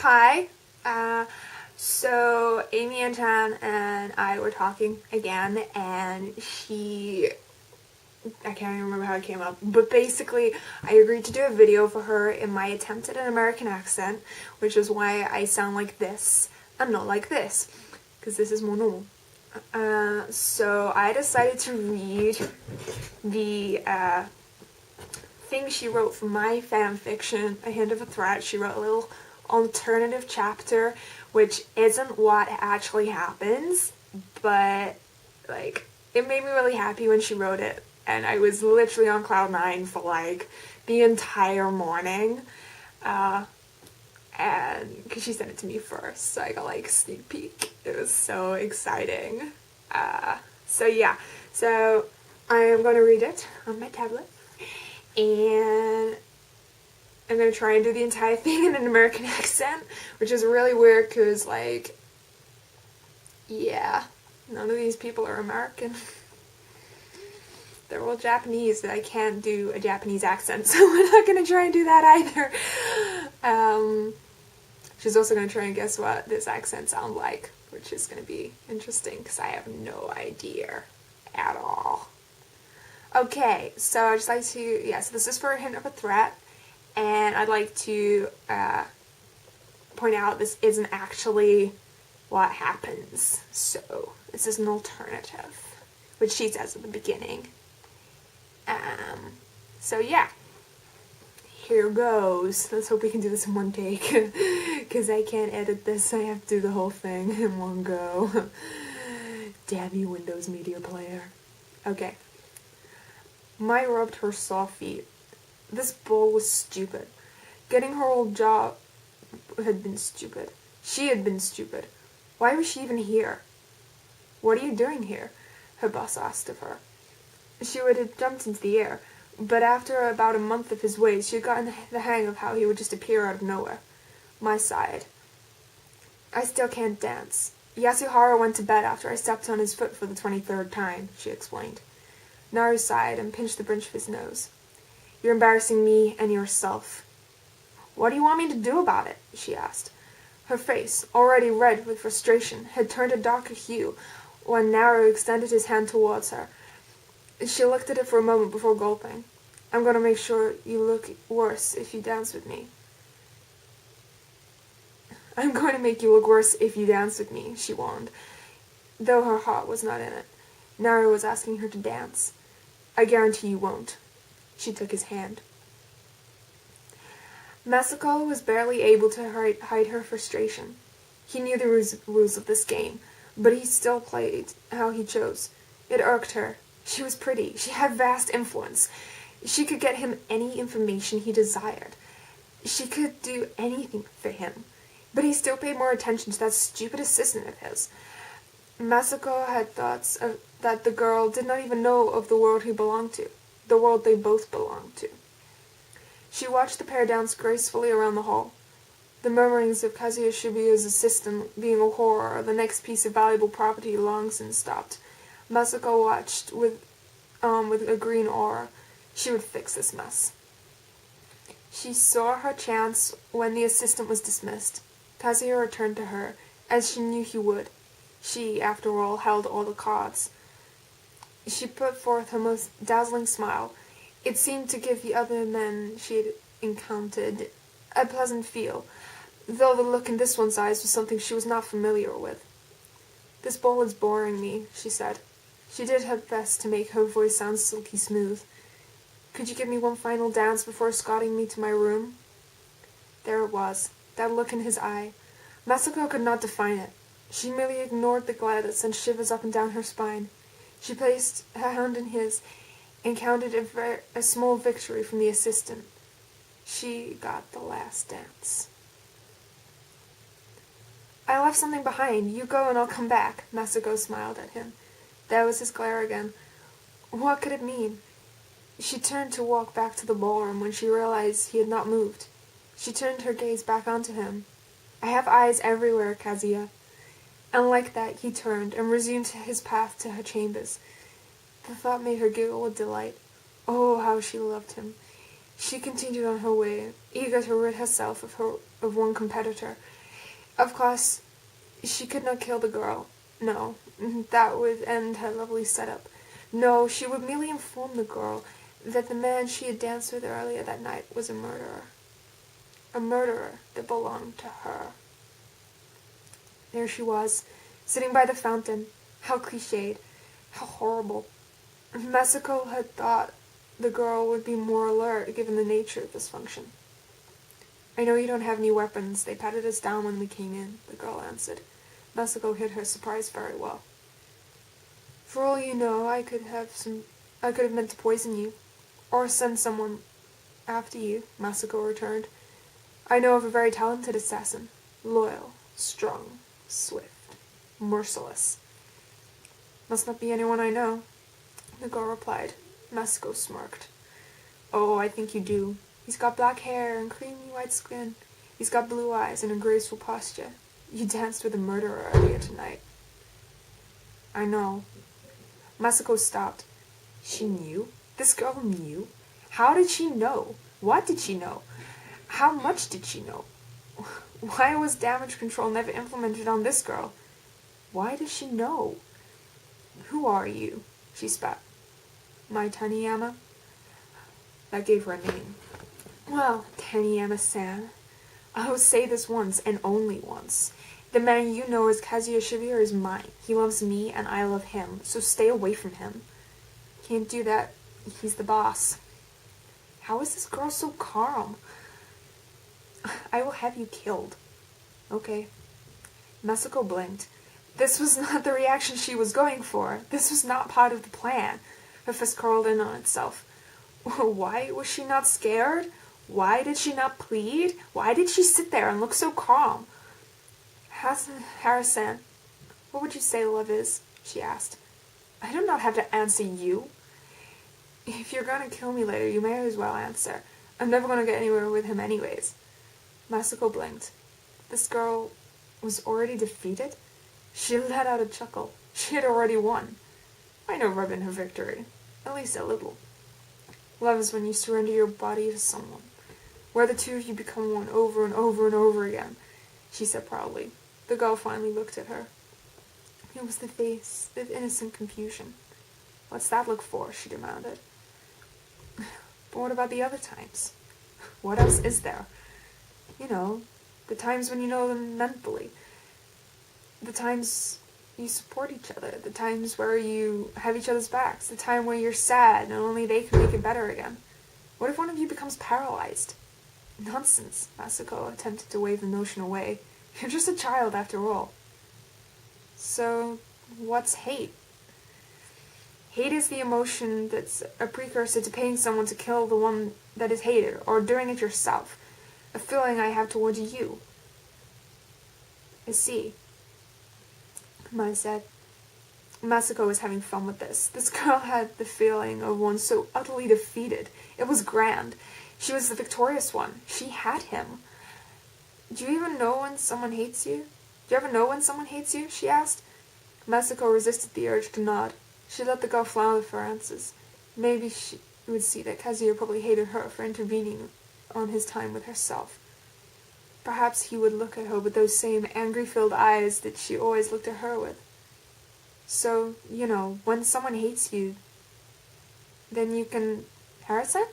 Hi. So AmyNChan and I were talking again, and I can't even remember how it came up, but basically I agreed to do a video for her in my attempt at an American accent, which is why I sound like this and not like this, because this is more normal. So I decided to read the thing she wrote for my fan fiction, A Hint of a Threat. She wrote a little alternative chapter, which isn't what actually happens, but like it made me really happy when she wrote it, and I was literally on cloud nine for like the entire morning, and because she sent it to me first, so I got like a sneak peek. It was so exciting. So I am going to read it on my tablet, and I'm going to try and do the entire thing in an American accent, which is really weird because, like, yeah, none of these people are American. They're all Japanese, and I can't do a Japanese accent, so we're not going to try and do that either. She's also going to try and guess what this accent sounds like, which is going to be interesting because I have no idea at all. Okay, so I'd just like to, so this is for A Hint of a Threat, and I'd like to point out this isn't actually what happens, so this is an alternative, which she says at the beginning. So yeah, here goes. Let's hope we can do this in one take, because I can't edit this, I have to do the whole thing in one go. Damn you, Windows Media Player. Okay. Mai rubbed her soft feet. This bull was stupid. Getting her old job had been stupid. She had been stupid. Why was she even here? What are you doing here? Her boss asked of her. She would have jumped into the air, but after about a month of his ways, she had gotten the hang of how he would just appear out of nowhere. Mai sighed. I still can't dance. Yasuhara went to bed after I stepped on his foot for the 23rd time, she explained. Naru sighed and pinched the bridge of his nose. You're embarrassing me and yourself. What do you want me to do about it? She asked. Her face, already red with frustration, had turned a darker hue when Naru extended his hand towards her. She looked at it for a moment before gulping. I'm going to make sure you look worse if you dance with me. I'm going to make you look worse if you dance with me, she warned, though her heart was not in it. Naru was asking her to dance. I guarantee you won't. She took his hand. Masako was barely able to hide her frustration. He knew the rules of this game, but he still played how he chose. It irked her. She was pretty. She had vast influence. She could get him any information he desired. She could do anything for him, but he still paid more attention to that stupid assistant of his. Masako had thoughts that the girl did not even know of the world he belonged to, the world they both belonged to. She watched the pair dance gracefully around the hall. The murmurings of Kazuya Shibuya's assistant being a whore or the next piece of valuable property long since stopped. Masako watched with a green aura. She would fix this mess. She saw her chance when the assistant was dismissed. Kazuya returned to her, as she knew he would. She, after all, held all the cards. She put forth her most dazzling smile. It seemed to give the other men she had encountered a pleasant feel, though the look in this one's eyes was something she was not familiar with. This bowl is boring me, she said. She did her best to make her voice sound silky smooth. Could you give me one final dance before escorting me to my room? There it was, that look in his eye. Masako could not define it. She merely ignored the glare that sent shivers up and down her spine. She placed her hand in his and counted a small victory from the assistant. She got the last dance. I left something behind. You go and I'll come back. Masako smiled at him. That was his glare again. What could it mean? She turned to walk back to the ballroom when she realized he had not moved. She turned her gaze back onto him. I have eyes everywhere, Kazuya. And like that, he turned and resumed his path to her chambers. The thought made her giggle with delight. Oh, how she loved him. She continued on her way, eager to rid herself of one competitor. Of course, she could not kill the girl. No, that would end her lovely setup. No, she would merely inform the girl that the man she had danced with earlier that night was a murderer. A murderer that belonged to her. There she was, sitting by the fountain. How cliched. How horrible. Masako had thought the girl would be more alert given the nature of this function. I know you don't have any weapons. They patted us down when we came in, the girl answered. Masako hid her surprise very well. For all you know, I could have meant to poison you, or send someone after you, Masako returned. I know of a very talented assassin, loyal, strong, swift, merciless. Must not be anyone I know, the girl replied. Masako smirked. Oh, I think you do. He's got black hair and creamy white skin. He's got blue eyes and a graceful posture. You danced with a murderer earlier tonight. I know. Masako stopped. She knew? This girl knew? How did she know? What did she know? How much did she know? Why was damage control never implemented on this girl? Why does she know? Who are you? She spat. My Taniyama? That gave her a name. Well, Taniyama-san, I will say this once and only once. The man you know as Kazuya Shibira is mine. He loves me and I love him, so stay away from him. Can't do that. He's the boss. How is this girl so calm? I will have you killed. Okay. Masako blinked. This was not the reaction she was going for. This was not part of the plan. Her fist curled in on itself. Why was she not scared? Why did she not plead? Why did she sit there and look so calm? Harrison, what would you say love is? She asked. I do not have to answer you. If you're going to kill me later, you may as well answer. I'm never going to get anywhere with him anyways. Masako blinked. This girl was already defeated? She let out a chuckle. She had already won. I know rub in her victory. At least a little. Love is when you surrender your body to someone, where the two of you become one over and over and over again, she said proudly. The girl finally looked at her. It was the face of innocent confusion. What's that look for? She demanded. But what about the other times? What else is there? You know, the times when you know them mentally. The times you support each other. The times where you have each other's backs. The time where you're sad and only they can make it better again. What if one of you becomes paralyzed? Nonsense, Masako attempted to wave the notion away. You're just a child after all. So, what's hate? Hate is the emotion that's a precursor to paying someone to kill the one that is hated, or doing it yourself. A feeling I have towards you. I see. Mai said. Masako was having fun with this. This girl had the feeling of one so utterly defeated. It was grand. She was the victorious one. She had him. Do you even know when someone hates you? Do you ever know when someone hates you? She asked. Masako resisted the urge to nod. She let the girl flounder for answers. Maybe she would see that Kazuya probably hated her for intervening on his time with herself. Perhaps he would look at her with those same angry-filled eyes that she always looked at her with. So, you know, when someone hates you, then you can... Harrison?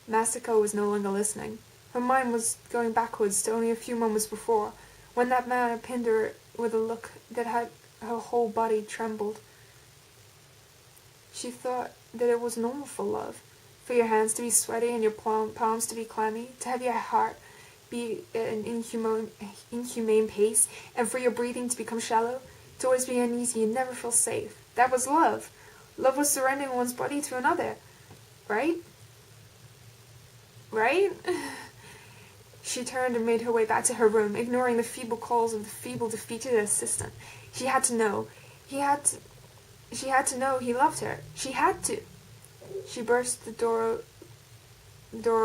Masako was no longer listening. Her mind was going backwards to only a few moments before, when that man had pinned her with a look that had her whole body trembled. She thought that it was normal for love, for your hands to be sweaty and your palms to be clammy, to have your heart be at an inhumane pace, and for your breathing to become shallow, to always be uneasy and never feel safe. That was love. Love was surrendering one's body to another. Right? Right? She turned and made her way back to her room, ignoring the feeble calls of the feeble, defeated assistant. She had to know. She had to know he loved her. She had to. She burst the door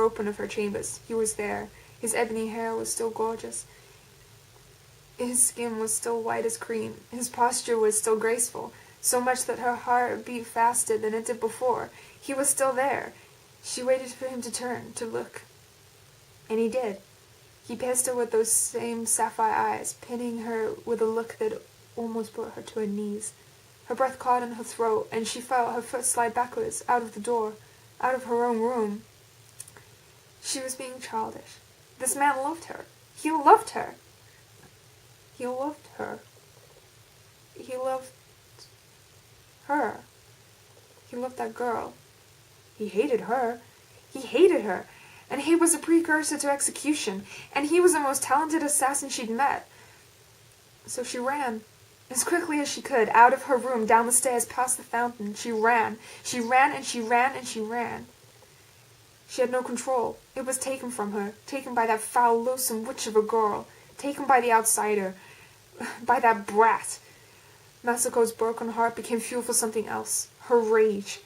open of her chambers. He was there. His ebony hair was still gorgeous. His skin was still white as cream. His posture was still graceful, so much that her heart beat faster than it did before. He was still there. She waited for him to turn, to look. And he did. He pierced her with those same sapphire eyes, pinning her with a look that almost brought her to her knees. Her breath caught in her throat, and she felt her foot slide backwards, out of the door, out of her own room. She was being childish. This man loved her. He loved her. He loved her. He loved her. He loved that girl. He hated her. He hated her. And he was a precursor to execution. And he was the most talented assassin she'd met. So she ran. As quickly as she could, out of her room, down the stairs, past the fountain. She ran. She ran and she ran and she ran. She had no control. It was taken from her. Taken by that foul, loathsome witch of a girl. Taken by the outsider. By that brat. Masako's broken heart became fuel for something else. Her rage.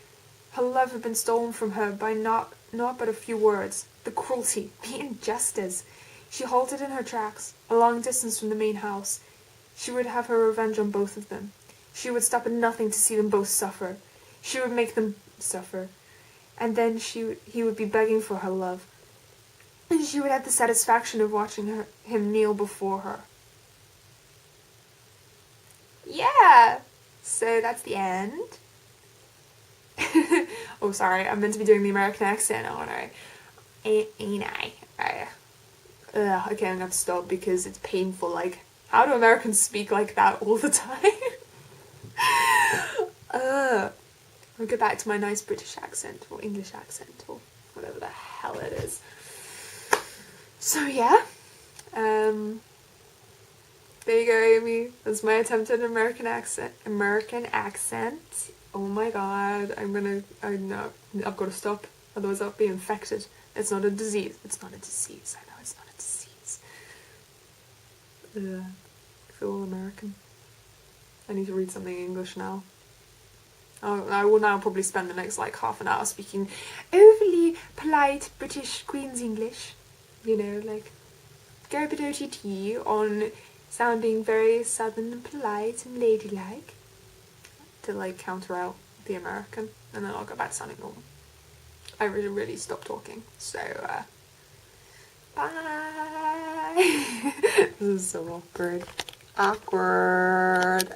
Her love had been stolen from her by not but a few words. The cruelty. The injustice. She halted in her tracks, a long distance from the main house. She would have her revenge on both of them. She would stop at nothing to see them both suffer. She would make them suffer. And then he would be begging for her love. And she would have the satisfaction of watching him kneel before her. Yeah! So that's the end. Oh, sorry, I'm meant to be doing the American accent, aren't I? Ain't I? Okay, I'm gonna have to stop because it's painful. Like, how do Americans speak like that all the time? I'll get back to my nice British accent, or English accent, or whatever the hell it is. So yeah, there you go, Amy. That's my attempt at an American accent. Oh my god, I've got to stop, otherwise I'll be infected. It's not a disease. It's not a disease. I know it's not a disease. I feel all American. I need to read something in English now. I will now probably spend the next like half an hour speaking overly polite British Queen's English. You know, like go a bit OTT on sounding very southern and polite and ladylike to like counter out the American, and then I'll go back to sounding normal. I really stopped talking, so bye. This is so awkward.